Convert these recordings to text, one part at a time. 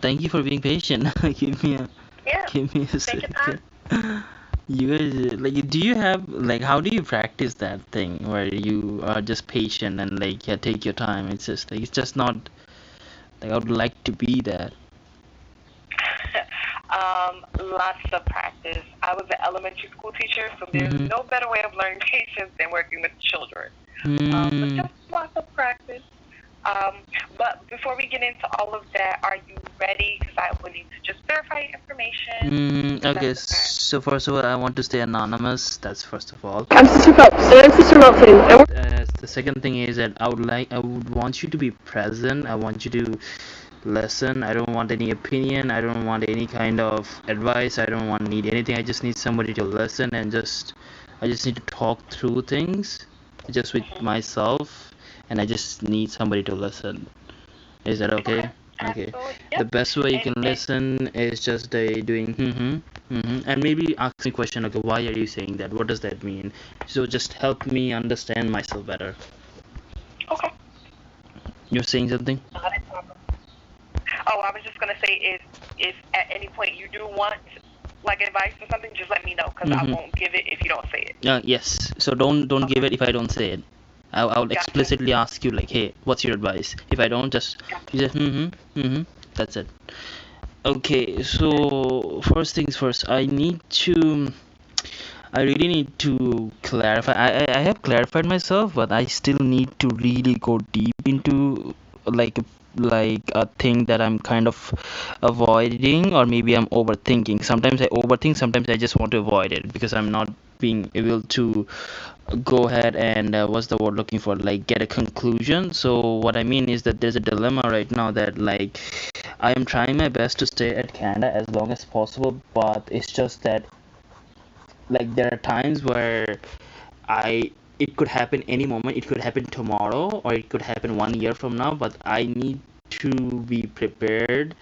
thank you for being patient. Give me a Yeah, give me a take your time. second. You guys, like, do you have, like, how do you practice that thing where you are just patient and, like, yeah, take your time? It's just like, it's just not like I would like to be that. Lots of practice. I was an elementary school teacher, so there's Mm-hmm. no better way of learning patience than working with children. But Mm, just lots of practice. Um, but before we get into all of that, are you ready? Because I would need to just verify your information. If okay, that's okay. so first of all, I want to stay anonymous. That's first of all. I'm Sister Robson. Sister Robson. The second thing is that I would want you to be present. I want you to listen. I don't want any opinion. I don't want any kind of advice. I don't want need anything. I just need somebody to listen and I just need to talk through things just with myself, and I just need somebody to listen. Is that okay? Okay. Absolutely. The Yep. best way you can And listen is just doing and maybe ask me question like why are you saying that? What does that mean? So just help me understand myself better. okay. You're saying something? Not a problem. Oh, I was just gonna say if at any point you do want like advice or something, just let me know because I won't give it if you don't say it. Yes. So don't give it if I don't say it. I'll Gotcha. explicitly ask you like, hey, what's your advice? If I don't, just you just That's it. Okay. So first things first, I really need to clarify. I have clarified myself, but I still need to really go deep into like like a thing that I'm kind of avoiding, or maybe I'm overthinking. Sometimes I overthink, sometimes I just want to avoid it because I'm not being able to go ahead and what's the word looking for, like get a conclusion. So what I mean is that there's a dilemma right now that like I am trying my best to stay at Canada as long as possible, but it's just that like there are times where I it could happen any moment. It could happen tomorrow or it could happen 1 year from now, but I need to be prepared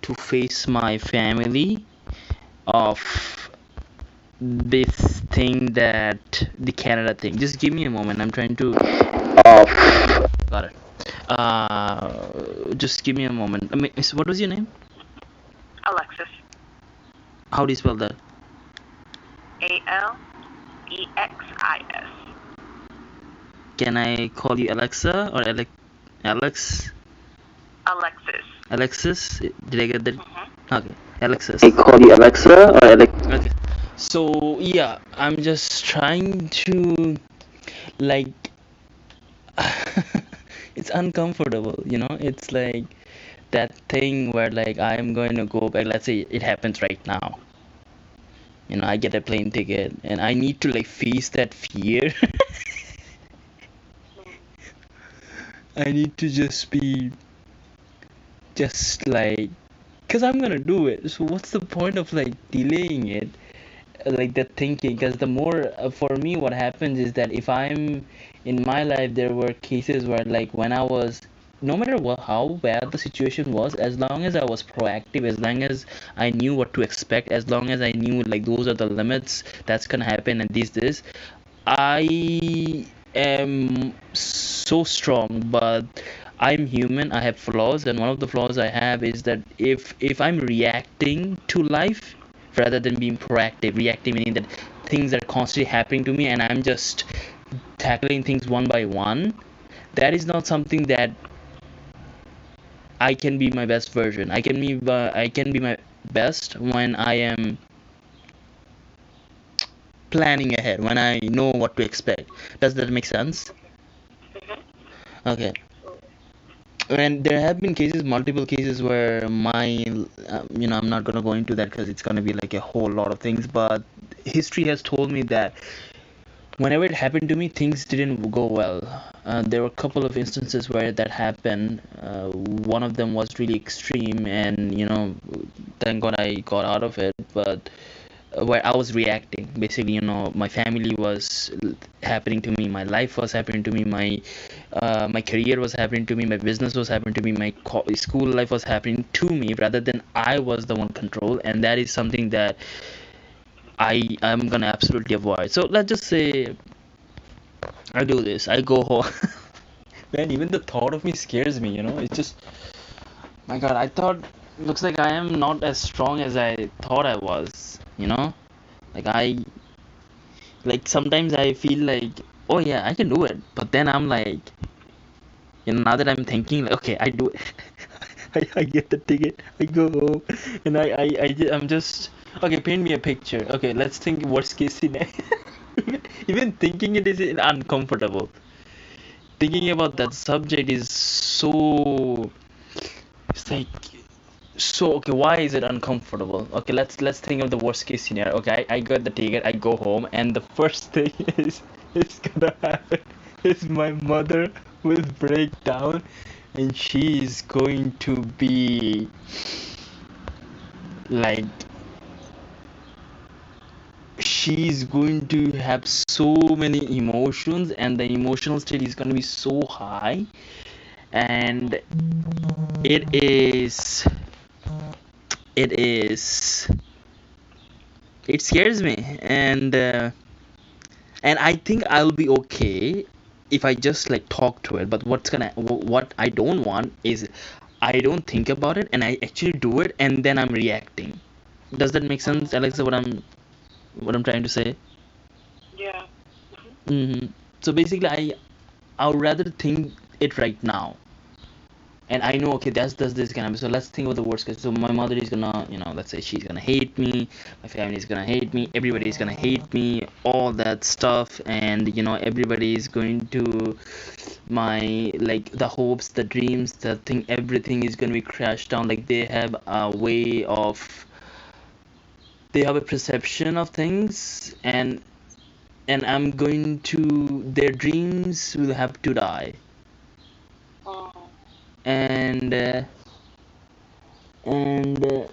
to face my family of this thing, that the Canada thing. Just give me a moment. I'm trying to got it. Just give me a moment. I mean, what was your name? Alexis. How do you spell that? Alexis. Can I call you Alexa or Alex? Alexis. Alexis? Did I get that? Okay, Alexis. I call you Alexa or Alex. Okay. So yeah, I'm just trying to like it's uncomfortable, you know? It's like that thing where like I'm going to go back. Let's say it happens right now. You know, I get a plane ticket and I need to like face that fear. I need to just be just like, because I'm gonna do it. So what's the point of like delaying it? Like that thinking, because the more for me what happens is that if I'm in my life, there were cases where like when I was, no matter what, how bad the situation was, as long as I was proactive, as long as I knew what to expect, as long as I knew like those are the limits that's gonna happen and this I am so strong. But I'm human, I have flaws, and one of the flaws I have is that if I'm reacting to life rather than being proactive, reactive meaning that things are constantly happening to me and I'm just tackling things one by one, that is not something that I can be my best version. I can be my best when I am planning ahead, when I know what to expect. Does that make sense? Okay. And there have been cases, multiple cases, where I'm not gonna go into that because it's gonna be like a whole lot of things. But history has told me that whenever it happened to me, things didn't go well. There were a couple of instances where that happened. One of them was really extreme, and thank God I got out of it. But where I was reacting. Basically, my family was happening to me, my life was happening to me, my career was happening to me, my business was happening to me, my school life was happening to me, rather than I was the one control, and that is something that I'm gonna absolutely avoid. So let's just say I do this, I go home. Man, even the thought of me scares me. It's just, my God, I thought Looks like I am not as strong as I thought I was, you know? Like sometimes I feel like, oh yeah, I can do it. But then I'm like, now that I'm thinking, like, okay, I do it. I get the ticket, I go home, and I'm just, okay, paint me a picture. Okay, let's think worst case scenario. Even thinking it is uncomfortable. Thinking about that subject is so, it's like, so okay, why is it uncomfortable? Okay, let's think of the worst case scenario. Okay, I got the ticket, I go home, and the first thing is gonna happen is my mother will break down, and she is going to be like, she's going to have so many emotions, and the emotional state is gonna be so high, and it is it is it scares me, and I think I'll be okay if I just like talk to it. But what I don't want is I don't think about it and I actually do it and then I'm reacting. Does that make sense, Alexa? What I'm trying to say? Yeah. So basically, I would rather think it right now, and I know, okay, that's this gonna happen. So let's think of the worst case. So my mother is gonna, let's say she's gonna hate me, my family is gonna hate me, everybody is gonna hate me, all that stuff, and everybody is going to, my, like, the hopes, the dreams, the thing, everything is gonna be crashed down. Like they have a way of, they have a perception of things, and I'm going to, their dreams will have to die, Oh. and and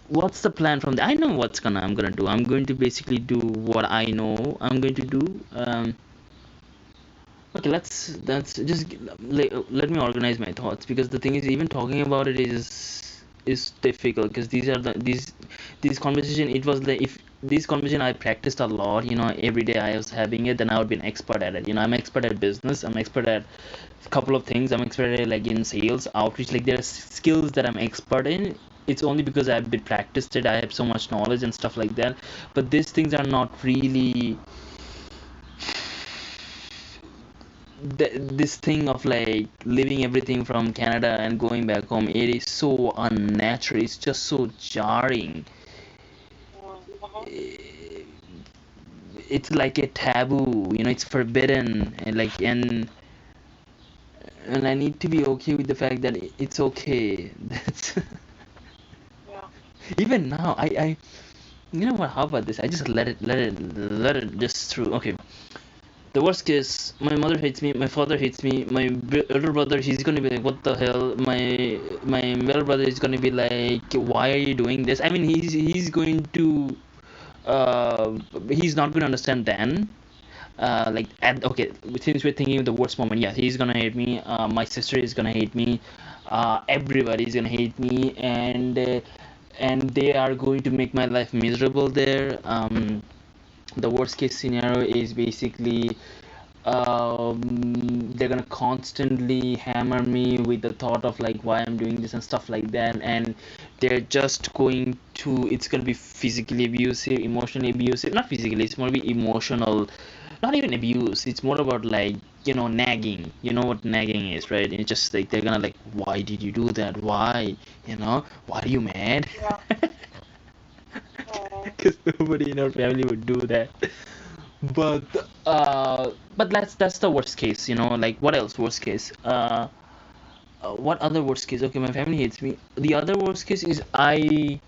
what's the plan from there? I know I'm gonna do. I'm going to basically do what I know I'm going to do. Okay, let's just let me organize my thoughts, because the thing is, even talking about it is difficult, because these conversation, it was like, if this conversation I practiced a lot, every day I was having it, then I would be an expert at it. I'm expert at business, I'm expert at a couple of things, I'm expert at, like, in sales, outreach, like there are skills that I'm expert in. It's only because I've been practiced it, I have so much knowledge and stuff like that. But these things are not really, this thing of like leaving everything from Canada and going back home, it is so unnatural, it's just so jarring. It's like a taboo, it's forbidden, and I need to be okay with the fact that it's okay. That's Yeah. even now, I you know what, how about this, I just let it just through. Okay, the worst case, my mother hates me, my father hates me, my elder brother, he's gonna be like, what the hell? My middle brother is gonna be like, why are you doing this? I mean, he's going to, he's not gonna understand then. Like, okay, since we're thinking of the worst moment, yeah, he's gonna hate me. My sister is gonna hate me. Everybody is gonna hate me, and they are going to make my life miserable there. The worst case scenario is basically, they're gonna constantly hammer me with the thought of like why I'm doing this and stuff like that, and they're just going to, it's gonna be physically abusive, emotionally abusive, not physically, it's gonna be emotional, not even abuse, it's more about like, nagging. You know what nagging is, right? It's just like they're gonna like, why did you do that, why are you mad? Yeah. Oh. Because nobody in our family would do that. But that's the worst case, like, what else worst case? What other worst case? Okay, my family hates me. The other worst case is I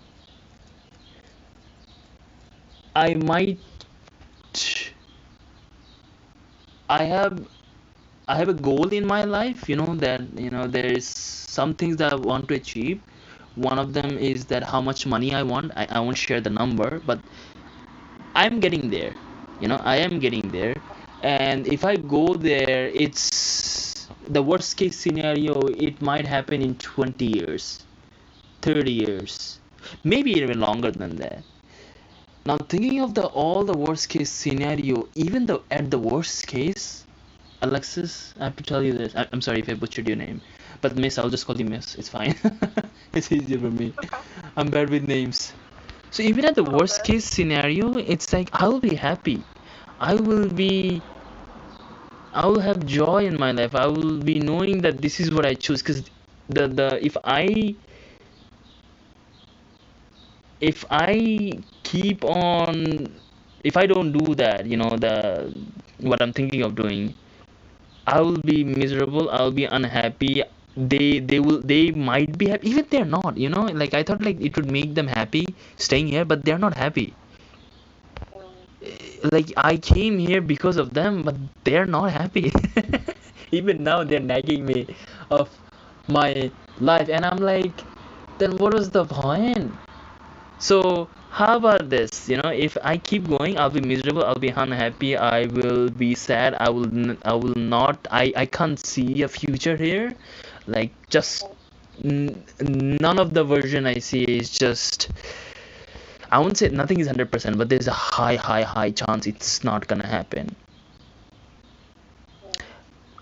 might, I have I have a goal in my life, that, there is some things that I want to achieve. One of them is that how much money I want. I won't share the number, but I'm getting there. I am getting there. And if I go there, it's the worst case scenario. It might happen in 20 years, 30 years, maybe even longer than that. Now, thinking of all the worst case scenario, even though at the worst case, Alexis, I have to tell you this. I'm sorry if I butchered your name. But Miss, I'll just call you Miss. It's fine. It's easier for me. Okay. I'm bad with names. So even at the All worst good. case scenario, it's like I'll be happy. I will be I will have joy in my life. I will be knowing that this is what I choose. Because the if I keep on, if I don't do that, the what I'm thinking of doing, I will be miserable. I'll be unhappy. They might be happy, even they're not. Like I thought, like it would make them happy staying here, but they're not happy. Mm, Like I came here because of them, but they're not happy. Even now they're nagging me of my life, and I'm like, then what was the point? So how about this? If I keep going, I'll be miserable, I'll be unhappy, I will be sad, I will not, I can't see a future here. Like just none of the version I see is just, I won't say nothing is 100%, but there's a high chance it's not gonna happen. mm,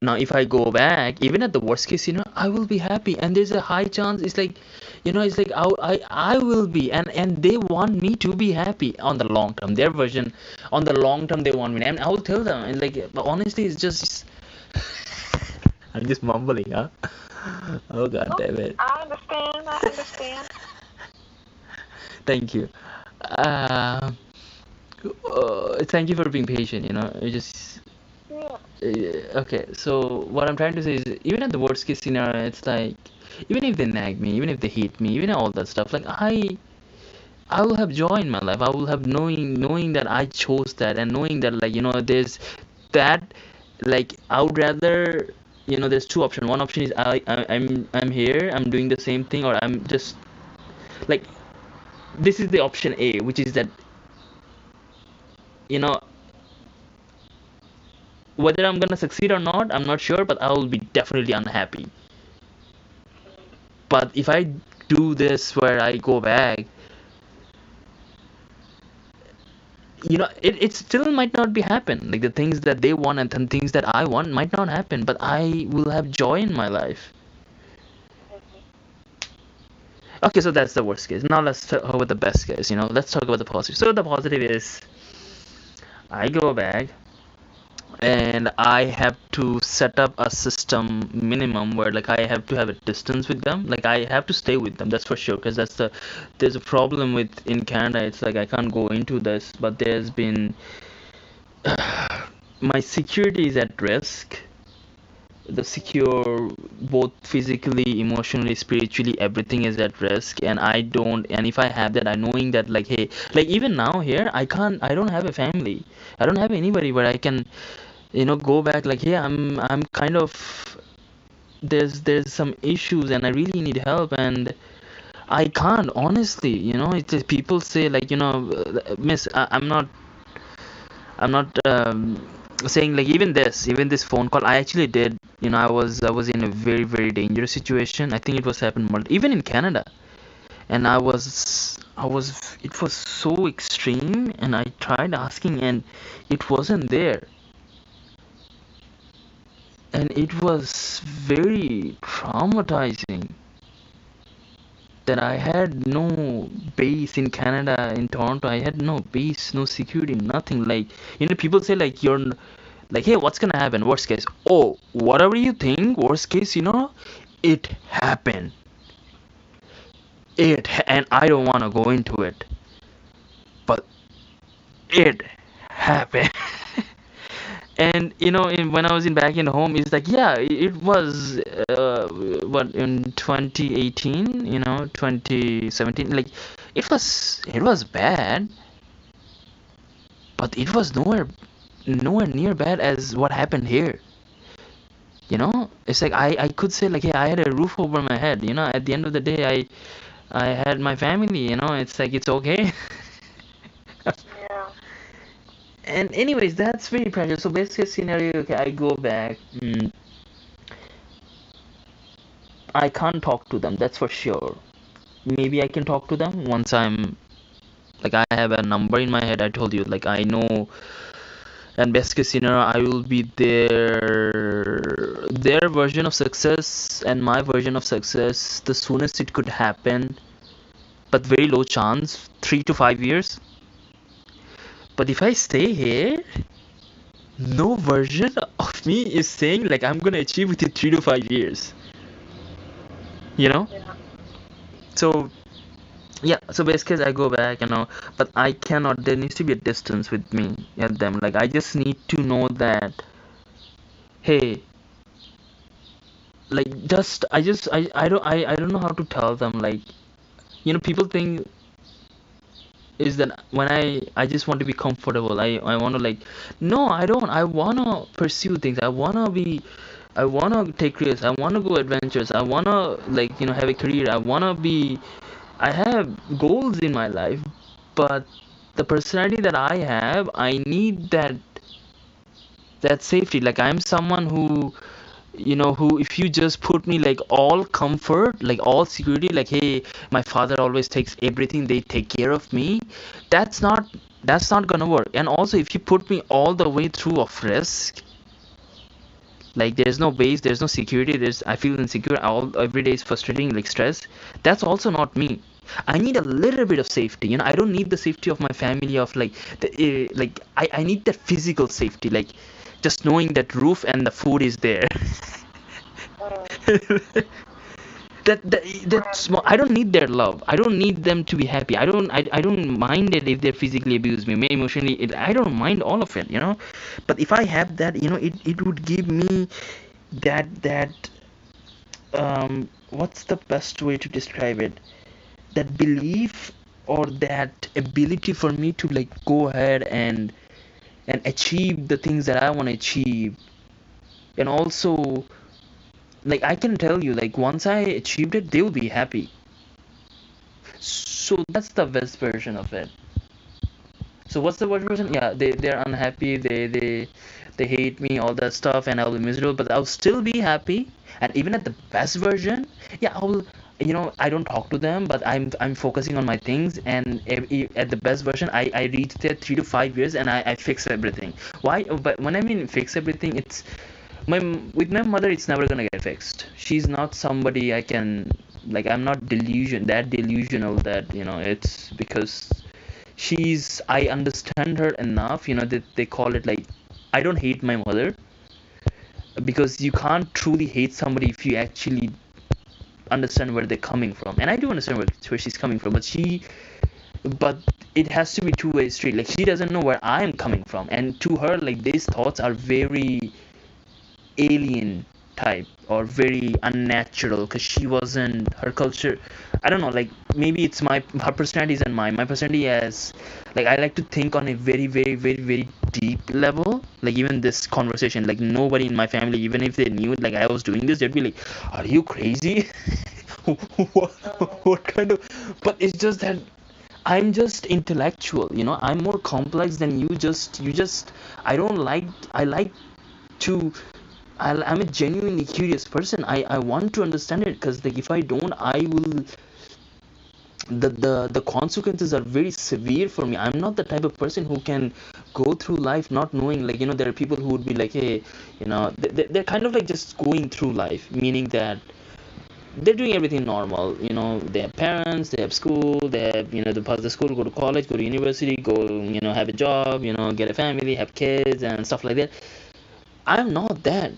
Now if I go back, even at the worst case, I will be happy, and there's a high chance it's like, it's like I will be, and they want me to be happy on the long term. Their version, on the long term, they want me, and I will tell them, and like, but honestly, it's just I'm just mumbling, huh? Oh god no, damn it. I understand. I understand. Thank you. uh, Thank you for being patient. It just Yeah. okay, so what I'm trying to say is, even at the worst case scenario, it's like, even if they nag me, even if they hate me, even all that stuff, like I will have joy in my life. I will have knowing that I chose that, and knowing that, like, there's that, like, I would rather, there's two options. One option is I'm here, I'm doing the same thing, or I'm just like, this is the option A, which is that, you know whether I'm gonna succeed or not, I'm not sure, but I will be definitely unhappy. But if I do this where I go back, it still might not be happen. Like the things that they want and the things that I want might not happen, but I will have joy in my life. Mhm. Okay, so that's the worst case. Now let's talk about the best case. Let's talk about the positive. So the positive is, I go back, and I have to set up a system minimum where, like, I have to have a distance with them. Like I have to stay with them. That's for sure. Because there's a problem with in Canada. It's like I can't go into this, but there's been my security is at risk. The secure, both physically, emotionally, spiritually, everything is at risk, and I don't. And if I have that, I knowing that, like, hey, like even now here, I don't have a family. I don't have anybody where I can, go back, like, hey, I'm kind of, there's some issues and I really need help, and I can't, honestly. It's just, people say, like, Miss, I'm not saying, like, even this phone call I actually did. I was in a very, very dangerous situation. I think it was happened even in Canada, and I was it was so extreme, and I tried asking, and it wasn't there, and it was very traumatizing that I had no base in Canada, in Toronto. I had no base, no security, nothing. Like, people say, like, you're like, hey, what's gonna happen? Worst case. Oh, whatever you think, worst case, it happened. And I don't want to go into it, but it happened. And when I was back in home, it's like, yeah, it was what, in 2018, 2017, like, it was bad, but it was nowhere near bad as what happened here. It's like, I could say, like, hey, I had a roof over my head. At the end of the day, I had my family. It's like, it's okay. Yeah. And anyways, that's very precious. So best case scenario, okay, I go back. I can't talk to them, that's for sure. Maybe I can talk to them once I'm, like, I have a number in my head. I told you, like, I know. And best case scenario, I will be there their version of success and my version of success, the soonest it could happen, but very low chance, 3 to 5 years. But if I stay here, no version of me is saying like I'm gonna achieve within 3 to 5 years. You know? Yeah. So yeah, so basically I go back, but I cannot. There needs to be a distance with me and them. Like I just need to know that, hey, like just I don't know how to tell them. Like people think is that when I just want to be comfortable. I want to like no, I don't. I want to pursue things. I want to take risks. I want to go adventures. I want to like have a career. I have goals in my life, but the personality that I have, I need that safety. Like I'm someone who if you just put me like all comfort, like all security, like hey, my father always takes everything, they take care of me, that's not gonna work. And also if you put me all the way through of risk, like there's no base, there's no security, I feel insecure all every day is frustrating, like stress, that's also not me. I need a little bit of safety. I don't need the safety of my family, of like like I need that physical safety, like just knowing that roof and the food is there. That's small. I don't need their love. I don't need them to be happy. I don't mind it if they physically abuse me, emotionally. I don't mind all of it. But if I have that, it would give me that what's the best way to describe it? That belief or that ability for me to like go ahead and achieve the things that I want to achieve. And also, like I can tell you, like once I achieved it, they will be happy. So that's the best version of it. So what's the worst version? Yeah, they're unhappy, they hate me, all that stuff, and I'll be miserable, but I'll still be happy. And even at the best version, yeah, I don't talk to them, but I'm focusing on my things. And at the best version, I reach there 3 to 5 years, and I fix everything. Why? But when I mean fix everything, it's my with my mother, it's never gonna get fixed. She's not somebody I can like. I'm not delusional that it's because I understand her enough, that they call it like, I don't hate my mother, because you can't truly hate somebody if you actually understand where they're coming from. And I do understand where she's coming from, but it has to be two-way street. Like she doesn't know where I'm coming from, and to her, like these thoughts are very alien type or very unnatural, because she wasn't her culture. I don't know, like maybe it's her personality isn't mine. My personality is like I like to think on a very very very very deep level. Like even this conversation, like nobody in my family, even if they knew like I was doing this, they'd be like, are you crazy? what, what kind of, but it's just that I'm just intellectual, I'm more complex than you just I don't like I like to I'm a genuinely curious person. I want to understand it, because like if I don't, I will the consequences are very severe for me. I'm not the type of person who can go through life not knowing, like there are people who would be like, hey, they're kind of like just going through life, meaning that they're doing everything normal. They have parents, they have school, they have they pass the school, go to college, go to university, go have a job, get a family, have kids and stuff like that. I'm not that.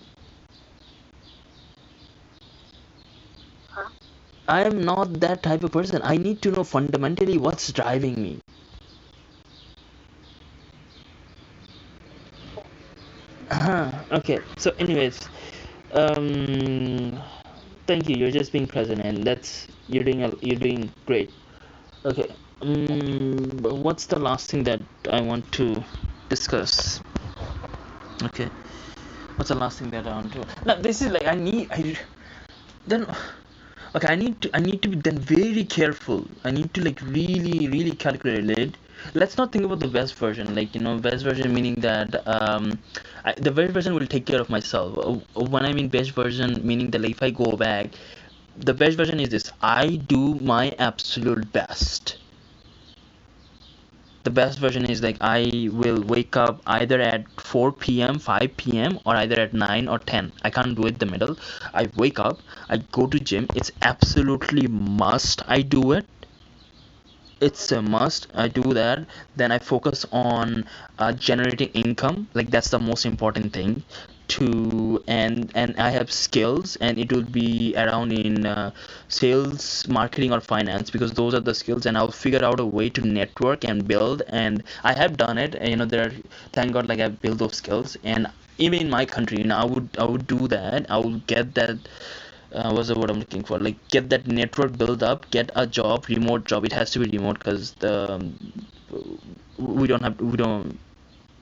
I am not that type of person. I need to know fundamentally what's driving me. Okay. So, anyways, um, thank you. You're just being present, and you're doing great. Okay. What's the last thing that I want to discuss? Okay. What's the last thing that I want to? Now, this is like I then. Okay, I need to be then very careful. I need to like really really calculate it. Let's not think about the best version, like best version meaning that the best version will take care of myself. When I mean best version, meaning that like if I go back, the best version is this: I do my absolute best. The best version is like I will wake up either at 4 p.m., 5 p.m., or either at 9 or 10. I can't do it the middle. I wake up, I go to gym. It's absolutely must I do it. It's a must. I do that. Then I focus on generating income. Like that's the most important thing. To and I have skills, and it will be around in sales, marketing, or finance, because those are the skills. And I'll figure out a way to network and build. And I have done it. And, there, thank God, like I've built those skills. And even in my country, I would do that. I will get that, what's the word I'm looking for? Like get that network build up, get a job, remote job. It has to be remote because we don't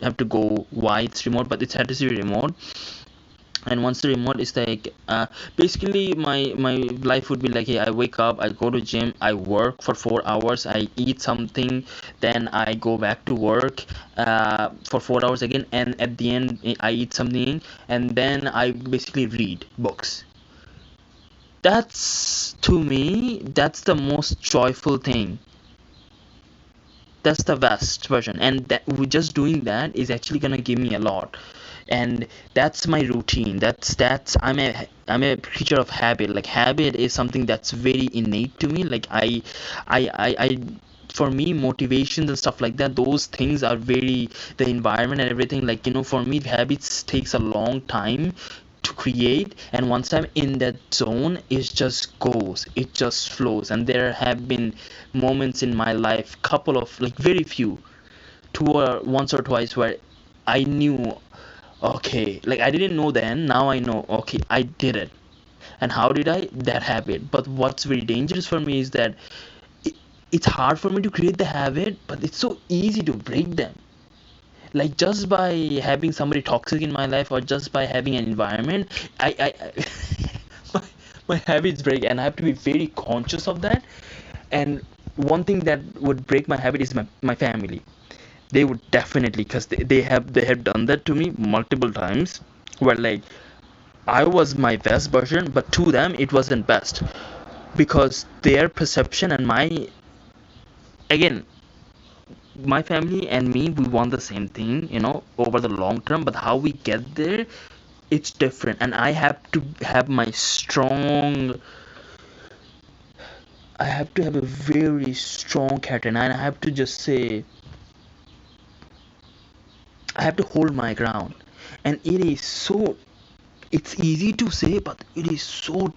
have to go why it's remote, but it has to be remote. And once the remote is like, basically my life would be like, hey, I wake up, I go to gym, I work for 4 hours, I eat something, then I go back to work for 4 hours again, and at the end I eat something, and then I basically read books. That's, to me, that's the most joyful thing. That's the best version, and that we just doing that is actually gonna give me a lot. And that's my routine. That's I'm a creature of habit. Like habit is something that's very innate to me. Like I for me, motivations and stuff like that, those things are very, the environment and everything, like, for me habits takes a long time to create, and once I'm in that zone, it just flows. And there have been moments in my life, couple of, like, very few, two or once or twice, where I knew, okay, like I didn't know then, now I know, okay, I did it. And how did I? That habit. But what's very dangerous for me is that it, it's hard for me to create the habit, but it's so easy to break them. Like just by having somebody toxic in my life, or just by having an environment, I my, my habits break, and I have to be very conscious of that. And one thing that would break my habit is my family. They would definitely, because they have done that to me multiple times, where like I was my best version, but to them it wasn't best, because their perception and my, again, my family and me, we want the same thing, over the long term, but how we get there, it's different. And I have to have a very strong character, and I have to just say, I have to hold my ground. And it's easy to say, but it is so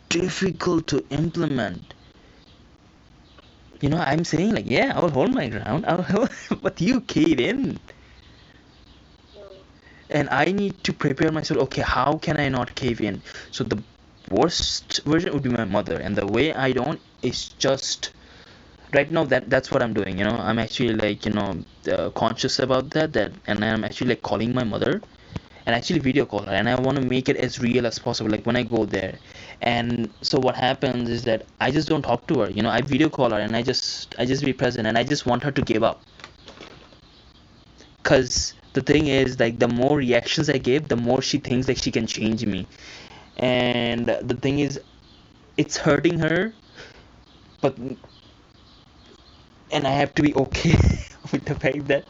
difficult to implement. I'm saying, like, yeah, I'll hold my ground, but you cave in. And I need to prepare myself. Okay, how can I not cave in? So the worst version would be my mother, and the way I don't is just right now, that's what I'm doing. I'm actually, like, conscious about that, and I'm actually, like, calling my mother, and actually video call her, and I want to make it as real as possible, like when I go there. And so what happens is that I just don't talk to her. I video call her, and I just be present, and I just want her to give up. Because the thing is, like, the more reactions I give, the more she thinks like she can change me. And the thing is, it's hurting her, but and I have to be okay with the fact that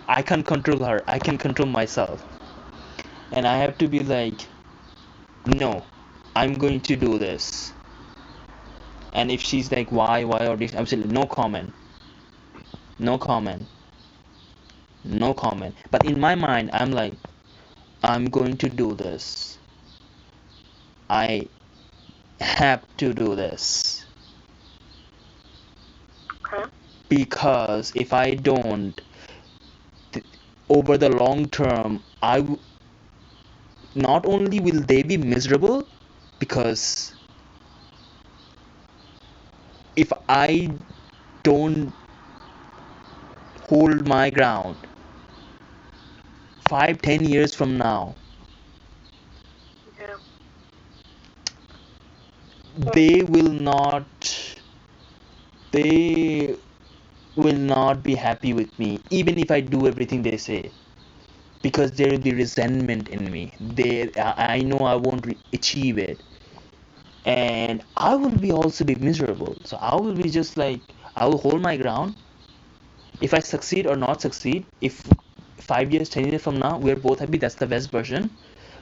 I can't control her, I can control myself. And I have to be like, no, I'm going to do this. And if she's like, why, or this, I'm saying, no comment, no comment, no comment. But in my mind, I'm like, I'm going to do this. I have to do this. Okay. Because if I don't, over the long term, not only will they be miserable, because if I don't hold my ground, 5-10 years from now, Yeah. they will not they will not be happy with me, even if I do everything they say, because there will be resentment in me. I know I won't achieve it, and I will be also be miserable. So I will be just like, I will hold my ground, If I succeed or not succeed, if 5 years, 10 years from now we're both happy, that's the best version.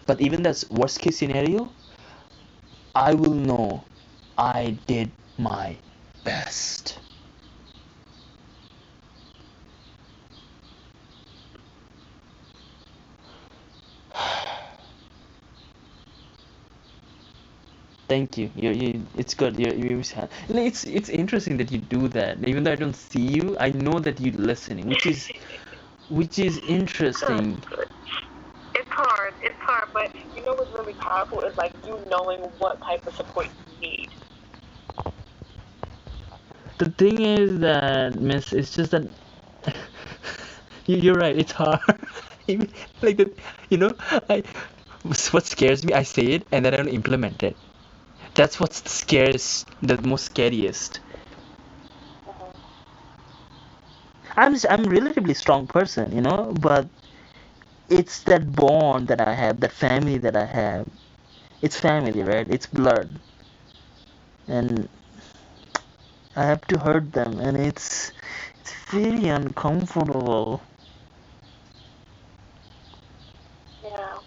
But even that's worst case scenario, I will know I did my best. Thank you. It's good. It's interesting that you do that. Even though I don't see you, I know that you're listening, which is interesting. It's hard, but you know what's really powerful is like you knowing what type of support you need. The thing is that, Miss, it's just that you're right. It's hard. Like the, you know, I what scares me, I say it and then I don't implement it. That's what's the scariest, the most scariest. I'm relatively strong person, but it's that bond that I have, that family that I have. It's family, right? It's blood, and I have to hurt them, and it's very uncomfortable. Yeah.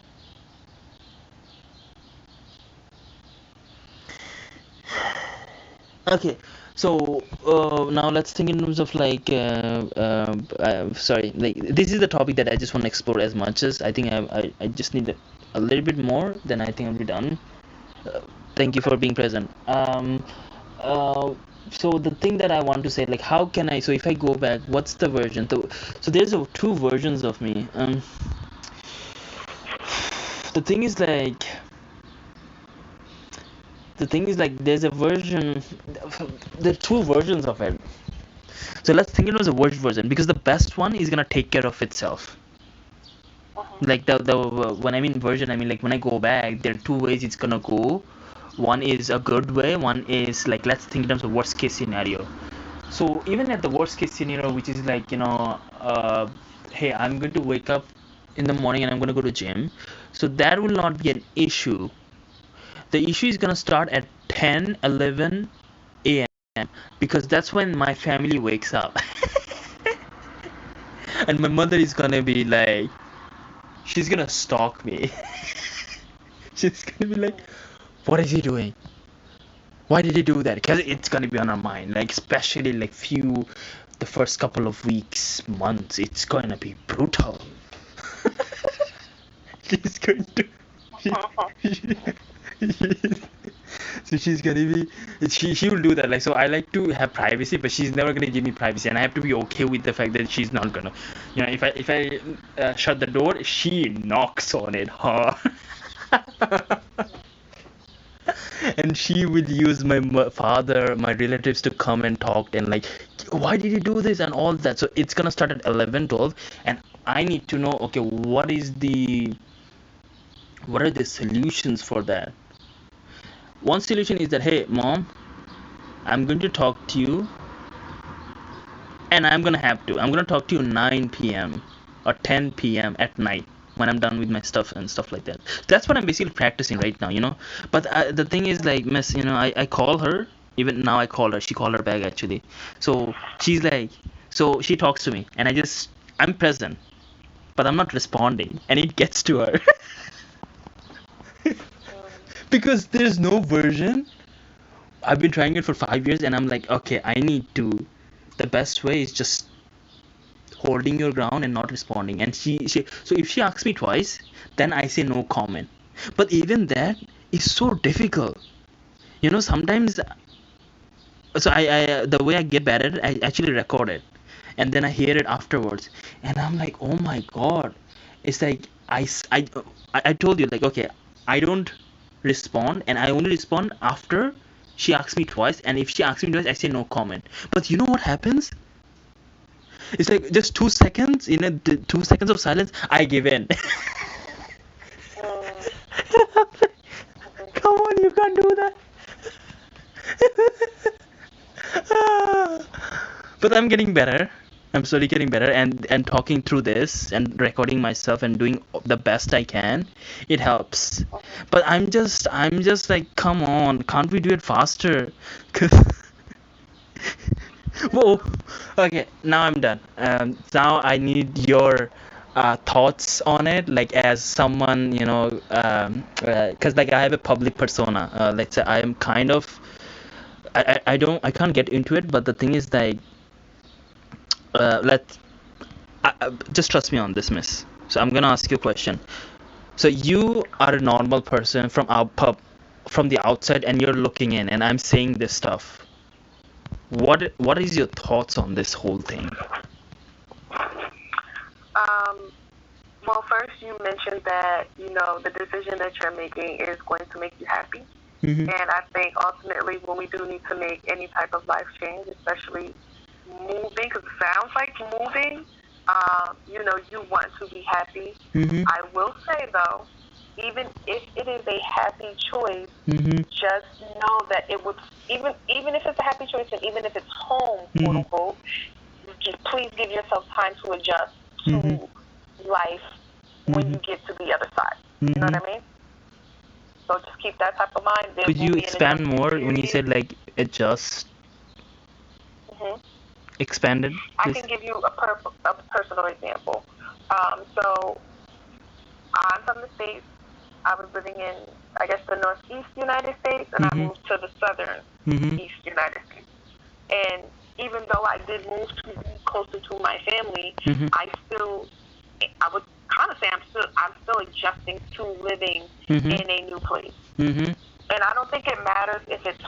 Okay, so now let's think in terms of like, sorry, like this is the topic that I just want to explore as much as I think I just need a little bit more, then I think I'll be done. Uh, Thank you for being present. Uh, so the thing that I want to say, like, how can I? So if I go back, what's the version? So there's two versions of me. The thing is like, there's a version. There are two versions of it. So let's think it was a worst version because the best one is gonna take care of itself. Like the when I mean version, I mean like when I go back, there are two ways it's gonna go. One is a good way. One is like, let's think in terms of worst case scenario. So even at the worst case scenario, which is like, hey, I'm going to wake up in the morning and I'm going to go to gym. So that will not be an issue. The issue is going to start at 10, 11 a.m. because that's when my family wakes up. And my mother is going to be like, she's going to stalk me. She's going to be like, what is he doing? Why did he do that? Because it's gonna be on our mind, like especially like the first couple of weeks, months, it's gonna be brutal. She's going to, she, so she's gonna be, she will do that. Like, so I like to have privacy, but she's never gonna give me privacy, and I have to be okay with the fact that she's not gonna, if I shut the door, she knocks on it hard. And she would use my father, my relatives to come and talk and like, why did you do this and all that. So it's gonna start at 11, 12, and I need to know, okay, what are the solutions for that. One solution is that, hey mom, I'm going to talk to you, and I'm gonna talk to you 9 p.m. or 10 p.m. at night when I'm done with my stuff and stuff like that. That's what I'm basically practicing right now. But the thing is, like, miss, I call her. Even now I call her. She called her back actually. So she's like, so she talks to me, and I'm present, but I'm not responding, and it gets to her. Because there's no version. I've been trying it for 5 years, and I'm like, okay, I need to. The best way is just holding your ground and not responding. And she so if she asks me twice, then I say no comment. But even that is so difficult. Sometimes. So I the way I get better at it, I actually record it, and then I hear it afterwards, and I'm like, oh my god, it's like I told you, like, okay, I don't respond, and I only respond after she asks me twice, and if she asks me twice, I say no comment. But you know what happens? It's like just 2 seconds, the 2 seconds of silence, I give in. Come on, you can't do that. But I'm getting better. I'm slowly getting better, and talking through this and recording myself and doing the best I can, it helps. But I'm just like, come on, can't we do it faster? 'Cause Whoa. Okay, now I'm done. Now I need your thoughts on it, like as someone, because like I have a public persona. Let's say I am kind of, I can't get into it, but the thing is like, let just trust me on this, miss. So I'm gonna ask you a question. So you are a normal person from from the outside, and you're looking in, and I'm saying this stuff. What is your thoughts on this whole thing? Um, well, first you mentioned that the decision that you're making is going to make you happy, Mm-hmm. and I think ultimately when we do need to make any type of life change, especially moving, because it sounds like moving, you want to be happy. Mm-hmm. I will say though, even if it is a happy choice, Mm-hmm. just know that it would even if it's a happy choice and even if it's home, quote unquote, just please give yourself time to adjust to life when you get to the other side. You know what I mean? So just keep that type of mind. Could you expand more when you said like adjust? Expanded? I can give you a personal example. So I'm from the States. I was living in, I guess, the Northeast United States, and I moved to the Southern East United States. And even though I did move to be closer to my family, I would kind of say I'm still adjusting to living in a new place. And I don't think it matters if it's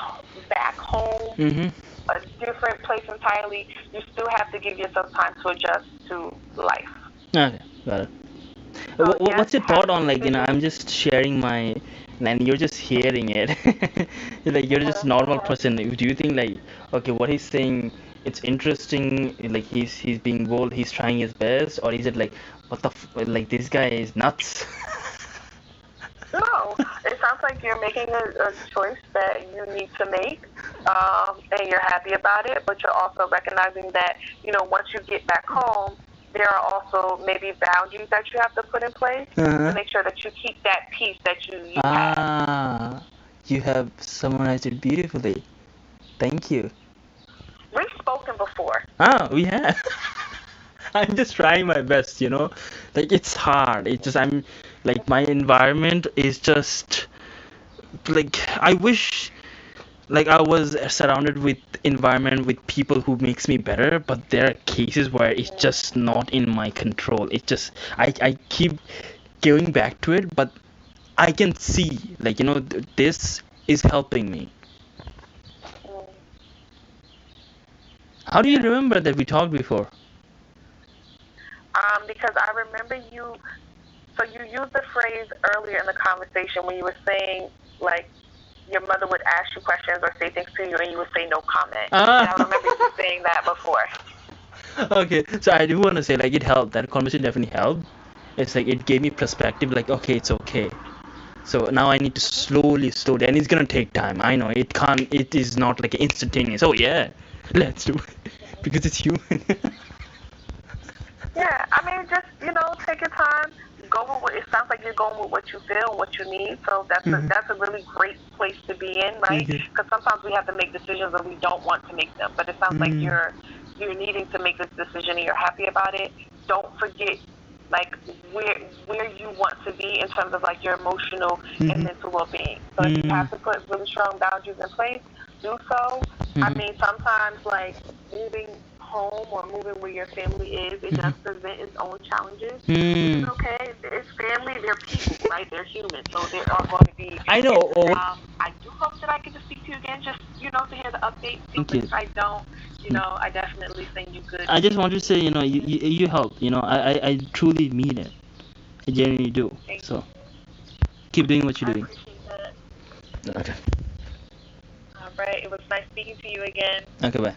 back home, a different place entirely. You still have to give yourself time to adjust to life. Okay, got it. So, What's your thought on like, I'm just sharing my, and you're just hearing it. Like you're just normal person. Do you think like, okay, what he's saying, it's interesting, like he's being bold, he's trying his best, or is it like, like this guy is nuts? No, it sounds like you're making a choice that you need to make, and you're happy about it, but you're also recognizing that, once you get back home, there are also maybe boundaries that you have to put in place to make sure that you keep that peace that you have. You have summarized it beautifully. Thank you. We've spoken before. We have. I'm just trying my best, Like it's hard. It's just I'm like my environment is just like I wish like I was surrounded with environment with people who makes me better, but there are cases where it's just not in my control. It's just I keep going back to it, but I can see like this is helping me. How do you remember that we talked before? Because I remember you. So you used the phrase earlier in the conversation when you were saying like your mother would ask you questions or say things to you and you would say no comment. And I remember you saying that before. Okay, so I do want to say like it helped. That conversation definitely helped. It's like it gave me perspective. Like okay, it's okay. So now I need to slowly, and it's gonna take time. I know it can't. It is not like instantaneous. Oh yeah, let's do it because it's human. Yeah, I mean, just take your time. Go with what it sounds like you're going with what you feel and what you need. So that's a really great place to be in, right? Because sometimes we have to make decisions and we don't want to make them. But it sounds like you're needing to make this decision and you're happy about it. Don't forget like where you want to be in terms of like your emotional and mental well-being. So if you have to put really strong boundaries in place, do so. I mean, sometimes like moving home or moving where your family is, it does present its own challenges. It's okay. It's family. They're people, right? They're humans, so there are going to be. I know. I do hope that I get to speak to you again, just to hear the updates. Thank you. If I don't, I definitely send you good. I just want to say, you help. I truly mean it. I genuinely do. So keep doing what you're doing. I appreciate that. Okay. All right. It was nice speaking to you again. Okay. Bye.